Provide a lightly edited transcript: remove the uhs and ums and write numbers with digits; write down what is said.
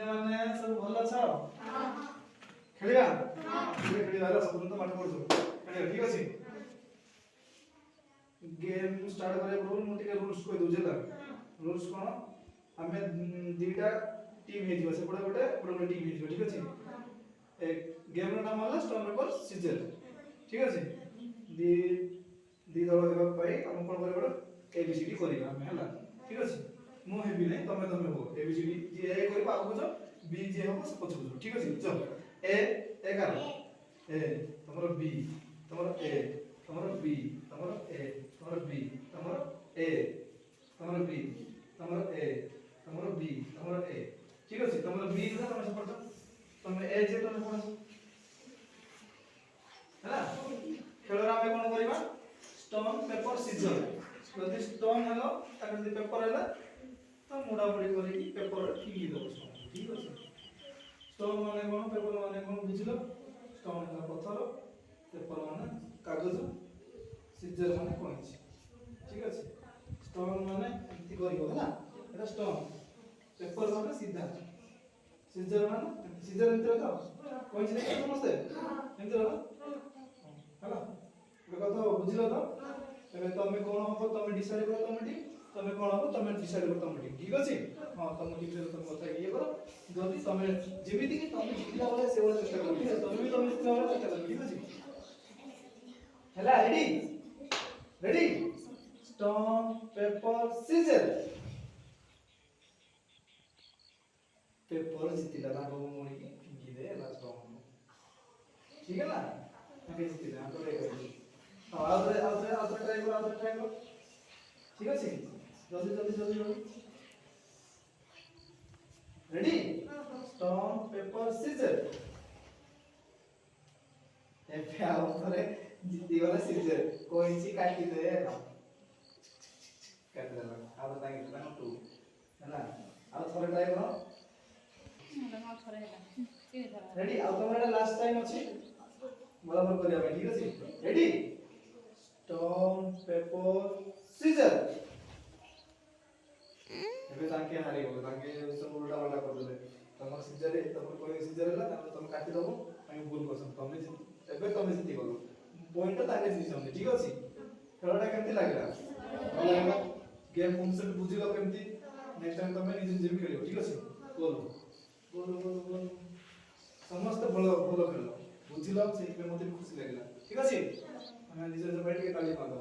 ପିଲାମାନେ ସବୁ ଭଲ ଅଛ? ଖେଳିବା ଖେଳିବା ସବୁ ତ ପାଠ ପଢୁଛୁ ଖେଳିବା ଠିକ ଅଛି। गेମ୍ स्टार्ट करे पूर्व मु टिके रूल्स कहि दउ जेला। रूल्स कोन हमें दीटा टीम हे दिबो से गोटे टीम हे दिबो ठीक अछि। एक गेम रो नाम होला स्टोन पेपर सीजर ठीक अछि। दी दल हेबा पई हम कोन करे एबीसीडी करिबा हम हला ठीक अछि। मु हेबी नै तमे हो एबीसीडी जे ए करिबा आगु जो बी जे हो से पछ बुझो ठीक अछि। चल ए 11 ए तमरो बी तमरो ए तमरो बी तमरो ए तमरो बी तमरो ए तमरो बी तमरो ए तमरो बी तमरो ए ठीक अछि। तमरो बी जो तमे से पढो तमे ए जे तमे पढो हैला। खेलरा में कोन करिबा स्टोन पेपर सीजर जदी स्टोन हलो ताके जदी पेपर हला तो मुडा मुडी करी पेपर ठिकी दो ठीक अछि। स्टोन माने कोन पेपर माने कोन बुझिलो स्टोन हला पत्थर पेपर माने कागज सीजर माने कोइच ठीक अछि। स्टोन माने एंती करिवो हैला एटा स्टोन पेपर माने सीधा सीजर माने सीजर एंती तो कोइच देखि समझते एंती होला हैला। देखो तो बुझिलो तो तबे तमे कोन हो तमे डिसाइड करो तमे कोन हो तमे डिसाइड करो तमे ठीक अछि। हां तमे ठीक से तमे କଥା ये करो जदी तमे जेमिति कि तमे जितला वाला से वाला चेष्टा करो ठीक है। तमे भी तमे जितला वाला चेष्टा करो ठीक अछि। हैला ready ready stone paper scissor paper जितला ना बाबू मोड़ी की फिंगी दे ला स्टोन ठीक है ना आगे जितला तो रे आउरे ट्राई करो ठीक अछि। जल्दी जल्दी जल्दी जल्दी रेडी स्टोन पेपर सीजर ए प्याओ करे जीती वाला सीजर कोई सी काटी दे ना काट देला अब ताकि ना तू है ना अब थोड़ा ट्राई करो रेडी अब तुम्हारा लास्ट टाइम अछि बराबर करिया भाई ठीक अछि। रेडी स्टोन पेपर सीजर एबे ताके हारि गलो ताके सब उल्टा उल्टा कर देले तमर सीजर तमर कोई सीजर हला तम काटी दबो हम भूल करसम तमे एबे तमे जीती गलो पॉइंट ताके जीसम ठीक अछि। खेलटा केमति लागला भल लागला गेम कॉन्सेप्ट बुझिलो केमति नेक्स्ट टाइम तमे निजे निजे खेलियो ठीक अछि। बोलो बोलो बोलो बोलो समस्त भलो भलो खेलो बुझिलो से पे मते खुशी लागला ठीक अछि। हम निजे निजे बैठ के ताली मारबो।